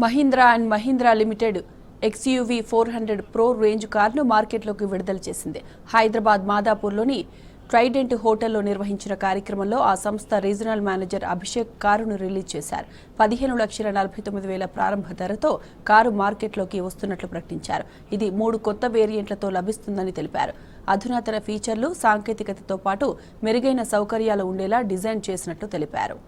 Mahindra and Mahindra limited XUV 400 Pro range కారును మార్కెట్లోకి విడుదల చేసింది. హైదరాబాద్ మాదాపూర్లోని ట్రైడెంట్ హోటల్లో నిర్వహించిన కార్యక్రమంలో ఆ సంస్థ రీజనల్ మేనేజర్ అభిషేక్ కారును రిలీజ్ చేశారు. 15,49,000 ప్రారంభ ధరతో కారు మార్కెట్లోకి వస్తున్నట్లు ప్రకటించారు. ఇది 3 కొత్త వేరియంట్లతో లభిస్తుందని తెలిపారు. అధునాతన ఫీచర్లు, సాంకేతికతతో పాటు మెరుగైన సౌకర్యాలు ఉండేలా డిజైన్ చేసినట్లు తెలిపారు.